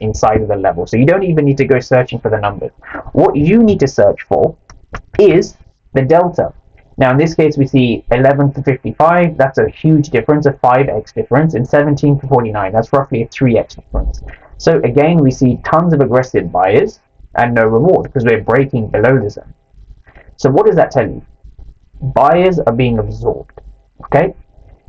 inside of the level. So you don't even need to go searching for the numbers. What you need to search for is the delta. Now in this case we see 11 to 55, that's a huge difference, a 5x difference, and 17 to 49, that's roughly a 3x difference. So again, we see tons of aggressive buyers and no reward because we're breaking below the zone. So what does that tell you? Buyers are being absorbed. Okay.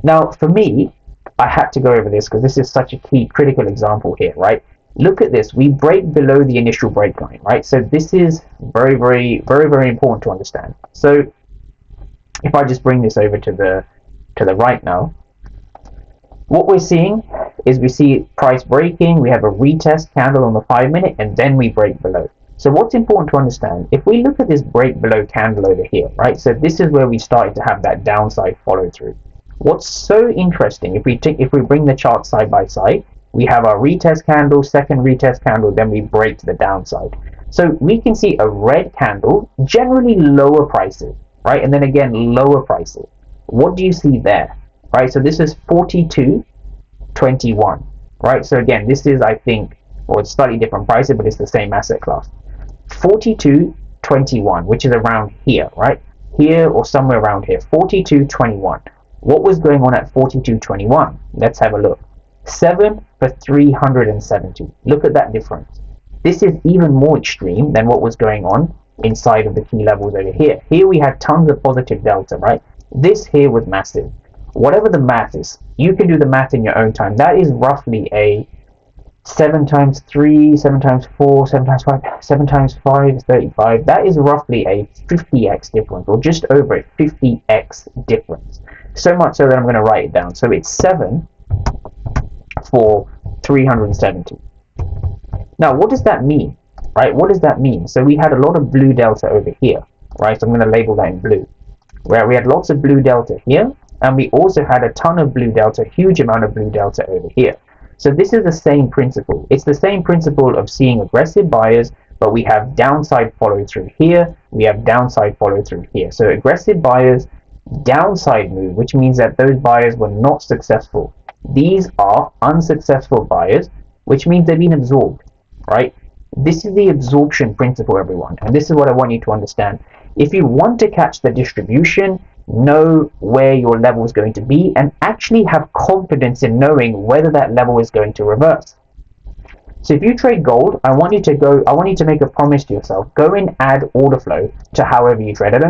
Now for me, I had to go over this because this is such a key critical example here, right? Look at this. We break below the initial break line, right? So this is very, very, very, very important to understand. So if I just bring this over to the right now, what we're seeing is we see price breaking, we have a retest candle on the 5-minute, and then we break below. So what's important to understand, if we look at this break below candle over here, right? So this is where we started to have that downside follow through. What's so interesting, if we bring the chart side by side, we have our retest candle, second retest candle, then we break to the downside. So we can see a red candle, generally lower prices, right? And then again, lower prices. What do you see there, right? So this is 42.21, right? So again, this is, I think, well, it's slightly different prices, but it's the same asset class. 42.21, which is around here, right? Here or somewhere around here, 42.21. What was going on at 42.21? Let's have a look. 7 for 370. Look at that difference. This is even more extreme than what was going on inside of the key levels over here. Here we had tons of positive delta, right? This here was massive. Whatever the math is, you can do the math in your own time. That is roughly a 7 times 3, 7 times 4, 7 times 5, 7 times 5 is 35. That is roughly a 50x difference, or just over a 50x difference. So much so that I'm going to write it down. So it's 7 for 370. Now, what does that mean, right? What does that mean? So we had a lot of blue delta over here, right? So I'm going to label that in blue, where we had lots of blue delta here, and we also had a ton of blue delta, huge amount of blue delta over here. So this is the same principle. It's the same principle of seeing aggressive buyers, but we have downside follow through here, we have downside follow through here. So aggressive buyers, downside move, which means that those buyers were not successful. These are unsuccessful buyers, which means they've been absorbed, right? This is the absorption principle, everyone, and this is what I want you to understand. If you want to catch the distribution, know where your level is going to be and actually have confidence in knowing whether that level is going to reverse. So if you trade gold, I want you to make a promise to yourself. Go and add order flow to however you trade. I don't